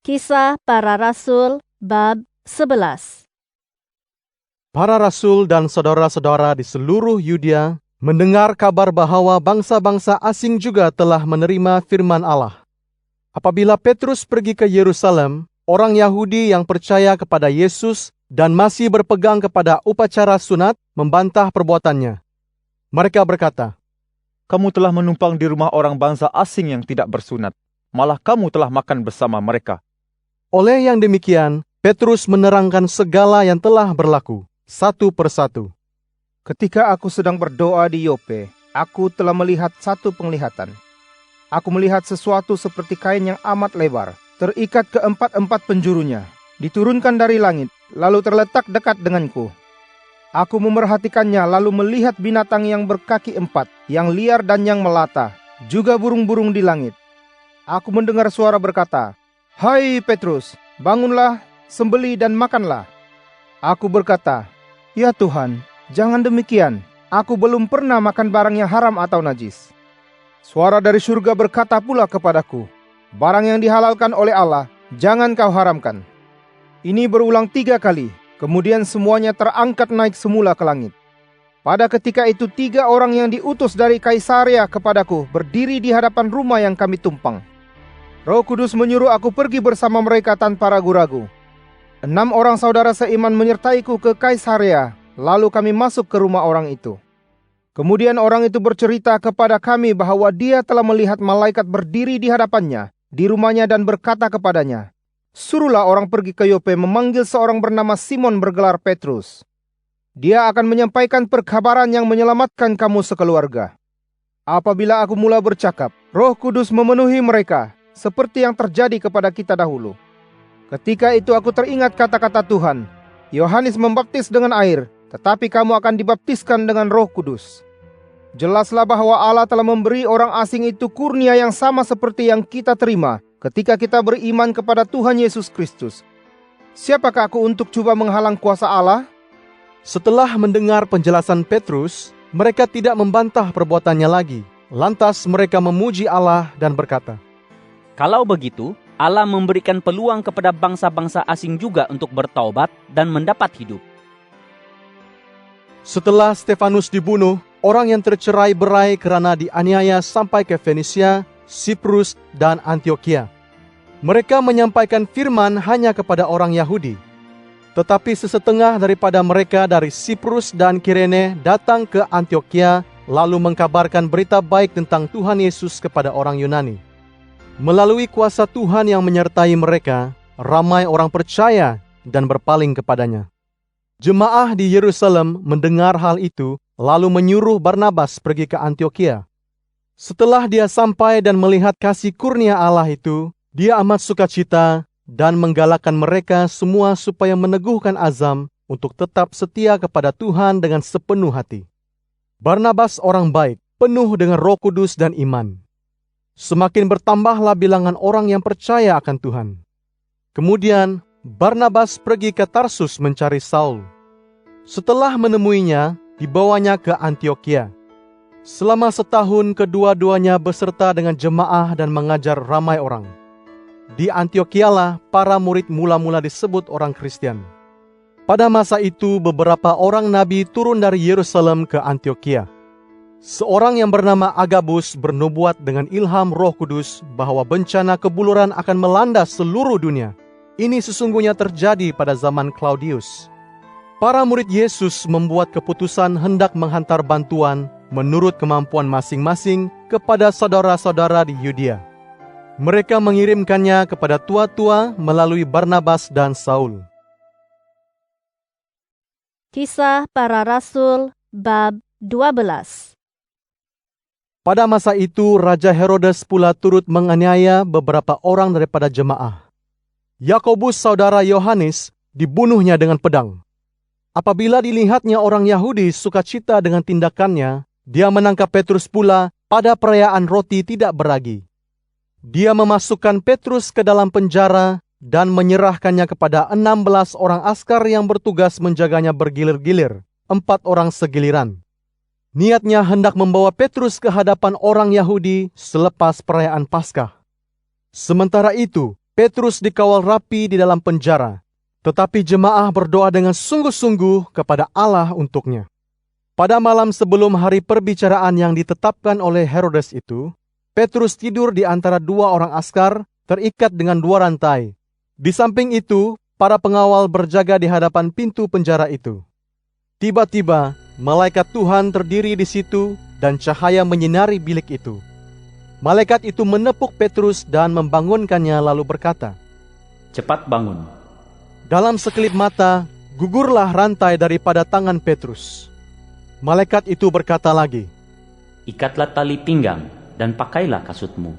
Kisah Para Rasul bab 11. Para rasul dan saudara-saudara di seluruh Yudea mendengar kabar bahwa bangsa-bangsa asing juga telah menerima firman Allah. Apabila Petrus pergi ke Yerusalem, orang Yahudi yang percaya kepada Yesus dan masih berpegang kepada upacara sunat membantah perbuatannya. Mereka berkata, "Kamu telah menumpang di rumah orang bangsa asing yang tidak bersunat. Malah kamu telah makan bersama mereka." Oleh yang demikian, Petrus menerangkan segala yang telah berlaku, satu persatu. Ketika aku sedang berdoa di Yope, aku telah melihat satu penglihatan. Aku melihat sesuatu seperti kain yang amat lebar, terikat ke empat penjurunya, diturunkan dari langit, lalu terletak dekat denganku. Aku memerhatikannya lalu melihat binatang yang berkaki 4, yang liar dan yang melata, juga burung-burung di langit. Aku mendengar suara berkata, "Hai Petrus, bangunlah, sembelih dan makanlah." Aku berkata, "Ya Tuhan, jangan demikian. Aku belum pernah makan barang yang haram atau najis." Suara dari surga berkata pula kepadaku, "Barang yang dihalalkan oleh Allah, jangan kau haramkan." Ini berulang 3 kali, kemudian semuanya terangkat naik semula ke langit. Pada ketika itu 3 orang yang diutus dari Kaisarea kepadaku berdiri di hadapan rumah yang kami tumpang. Roh Kudus menyuruh aku pergi bersama mereka tanpa ragu-ragu. 6 orang saudara seiman menyertaiku ke Kaisarea, lalu kami masuk ke rumah orang itu. Kemudian orang itu bercerita kepada kami bahwa dia telah melihat malaikat berdiri di hadapannya, di rumahnya dan berkata kepadanya, "Suruhlah orang pergi ke Yope memanggil seorang bernama Simon bergelar Petrus. Dia akan menyampaikan perkabaran yang menyelamatkan kamu sekeluarga." Apabila aku mula bercakap, Roh Kudus memenuhi mereka, seperti yang terjadi kepada kita dahulu. Ketika itu aku teringat kata-kata Tuhan, "Yohanes membaptis dengan air, tetapi kamu akan dibaptiskan dengan Roh Kudus." Jelaslah bahwa Allah telah memberi orang asing itu kurnia yang sama seperti yang kita terima ketika kita beriman kepada Tuhan Yesus Kristus. Siapakah aku untuk coba menghalang kuasa Allah? Setelah mendengar penjelasan Petrus, mereka tidak membantah perbuatannya lagi. Lantas mereka memuji Allah dan berkata, "Kalau begitu, Allah memberikan peluang kepada bangsa-bangsa asing juga untuk bertaubat dan mendapat hidup." Setelah Stefanus dibunuh, orang yang tercerai-berai karena dianiaya sampai ke Fenisia, Siprus, dan Antiokhia. Mereka menyampaikan firman hanya kepada orang Yahudi. Tetapi sesetengah daripada mereka dari Siprus dan Kirene datang ke Antiokhia lalu mengkabarkan berita baik tentang Tuhan Yesus kepada orang Yunani. Melalui kuasa Tuhan yang menyertai mereka, ramai orang percaya dan berpaling kepadanya. Jemaah di Yerusalem mendengar hal itu, lalu menyuruh Barnabas pergi ke Antiokhia. Setelah dia sampai dan melihat kasih kurnia Allah itu, dia amat sukacita dan menggalakkan mereka semua supaya meneguhkan azam untuk tetap setia kepada Tuhan dengan sepenuh hati. Barnabas orang baik, penuh dengan Roh Kudus dan iman. Semakin bertambahlah bilangan orang yang percaya akan Tuhan. Kemudian Barnabas pergi ke Tarsus mencari Saul. Setelah menemuinya, dibawanya ke Antiokhia. Selama setahun kedua-duanya beserta dengan jemaah dan mengajar ramai orang. Di Antiokhialah para murid mula-mula disebut orang Kristen. Pada masa itu beberapa orang nabi turun dari Yerusalem ke Antiokhia. Seorang yang bernama Agabus bernubuat dengan ilham Roh Kudus bahwa bencana kebuluran akan melanda seluruh dunia. Ini sesungguhnya terjadi pada zaman Claudius. Para murid Yesus membuat keputusan hendak menghantar bantuan menurut kemampuan masing-masing kepada saudara-saudara di Yudea. Mereka mengirimkannya kepada tua-tua melalui Barnabas dan Saul. Kisah Para Rasul bab 12. Pada masa itu, Raja Herodes pula turut menganiaya beberapa orang daripada jemaah. Yakobus saudara Yohanes dibunuhnya dengan pedang. Apabila dilihatnya orang Yahudi sukacita dengan tindakannya, dia menangkap Petrus pula pada perayaan roti tidak beragi. Dia memasukkan Petrus ke dalam penjara dan menyerahkannya kepada 16 orang askar yang bertugas menjaganya bergilir-gilir, 4 orang segiliran. Niatnya hendak membawa Petrus ke hadapan orang Yahudi selepas perayaan Paskah. Sementara itu, Petrus dikawal rapi di dalam penjara, tetapi jemaah berdoa dengan sungguh-sungguh kepada Allah untuknya. Pada malam sebelum hari perbicaraan yang ditetapkan oleh Herodes itu, Petrus tidur di antara dua orang askar, terikat dengan dua rantai. Di samping itu, para pengawal berjaga di hadapan pintu penjara itu. Tiba-tiba, malaikat Tuhan terdiri di situ dan cahaya menyinari bilik itu. Malaikat itu menepuk Petrus dan membangunkannya lalu berkata, "Cepat bangun." Dalam sekelip mata, gugurlah rantai daripada tangan Petrus. Malaikat itu berkata lagi, "Ikatlah tali pinggang dan pakailah kasutmu."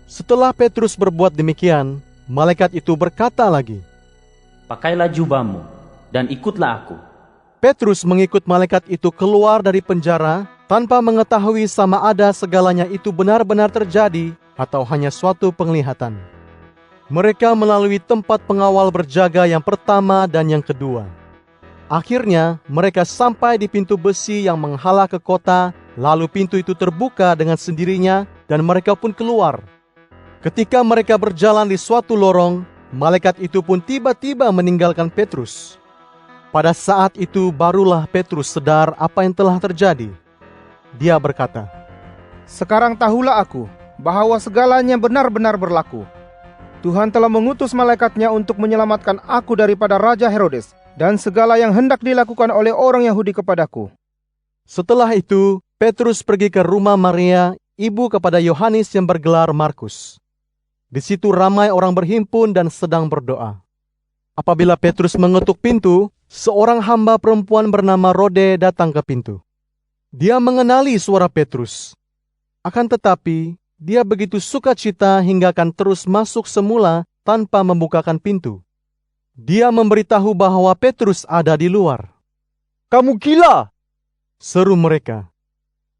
Setelah Petrus berbuat demikian, malaikat itu berkata lagi, "Pakailah jubahmu dan ikutlah aku." Petrus mengikut malaikat itu keluar dari penjara tanpa mengetahui sama ada segalanya itu benar-benar terjadi atau hanya suatu penglihatan. Mereka melalui tempat pengawal berjaga yang pertama dan yang kedua. Akhirnya mereka sampai di pintu besi yang menghala ke kota, lalu pintu itu terbuka dengan sendirinya dan mereka pun keluar. Ketika mereka berjalan di suatu lorong, malaikat itu pun tiba-tiba meninggalkan Petrus. Pada saat itu barulah Petrus sadar apa yang telah terjadi. Dia berkata, Sekarang tahulah aku bahwa segalanya benar-benar berlaku. Tuhan telah mengutus malaikatnya untuk menyelamatkan aku daripada Raja Herodes dan segala yang hendak dilakukan oleh orang Yahudi kepadaku. Setelah itu, Petrus pergi ke rumah Maria, ibu kepada Yohanes yang bergelar Markus. Di situ ramai orang berhimpun dan sedang berdoa. Apabila Petrus mengetuk pintu, seorang hamba perempuan bernama Rode datang ke pintu. Dia mengenali suara Petrus. Akan tetapi, dia begitu sukacita hingga akan terus masuk semula tanpa membukakan pintu. Dia memberitahu bahwa Petrus ada di luar. "Kamu gila!" seru mereka.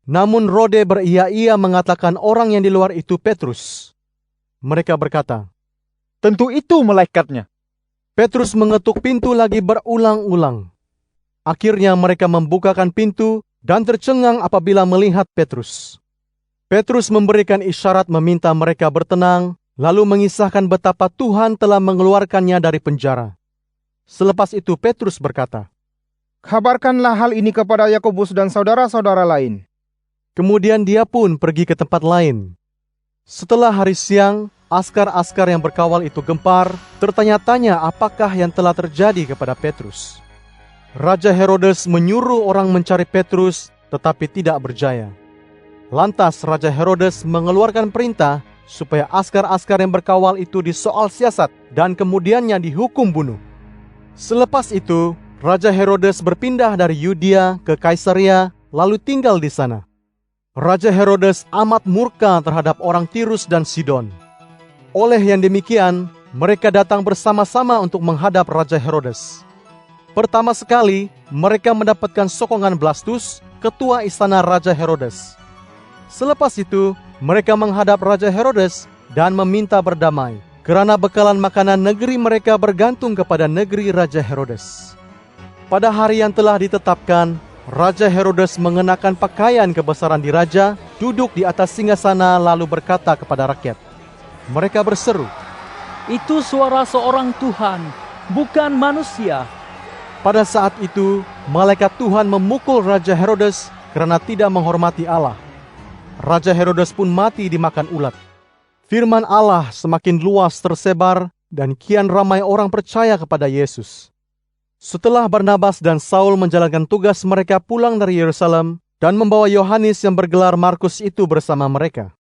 Namun Rode beria-ia mengatakan orang yang di luar itu Petrus. Mereka berkata, "Tentu itu malaikatnya." Petrus mengetuk pintu lagi berulang-ulang. Akhirnya mereka membukakan pintu dan tercengang apabila melihat Petrus. Petrus memberikan isyarat meminta mereka bertenang, lalu mengisahkan betapa Tuhan telah mengeluarkannya dari penjara. Selepas itu Petrus berkata, Kabarkanlah hal ini kepada Yakobus dan saudara-saudara lain. Kemudian dia pun pergi ke tempat lain. Setelah hari siang, askar-askar yang berkawal itu gempar, tertanya-tanya apakah yang telah terjadi kepada Petrus. Raja Herodes menyuruh orang mencari Petrus, tetapi tidak berjaya. Lantas Raja Herodes mengeluarkan perintah supaya askar-askar yang berkawal itu disoal siasat dan kemudiannya dihukum bunuh. Selepas itu, Raja Herodes berpindah dari Yudea ke Kaisaria, lalu tinggal di sana. Raja Herodes amat murka terhadap orang Tirus dan Sidon. Oleh yang demikian, mereka datang bersama-sama untuk menghadap Raja Herodes. Pertama sekali, mereka mendapatkan sokongan Blastus, ketua istana Raja Herodes. Selepas itu, mereka menghadap Raja Herodes dan meminta berdamai, karena bekalan makanan negeri mereka bergantung kepada negeri Raja Herodes. Pada hari yang telah ditetapkan, Raja Herodes mengenakan pakaian kebesaran diraja, duduk di atas singgasana lalu berkata kepada rakyat. Mereka berseru, "Itu suara seorang Tuhan, bukan manusia." Pada saat itu, malaikat Tuhan memukul Raja Herodes karena tidak menghormati Allah. Raja Herodes pun mati dimakan ulat. Firman Allah semakin luas tersebar dan kian ramai orang percaya kepada Yesus. Setelah Barnabas dan Saul menjalankan tugas mereka pulang dari Yerusalem dan membawa Yohanes yang bergelar Markus itu bersama mereka.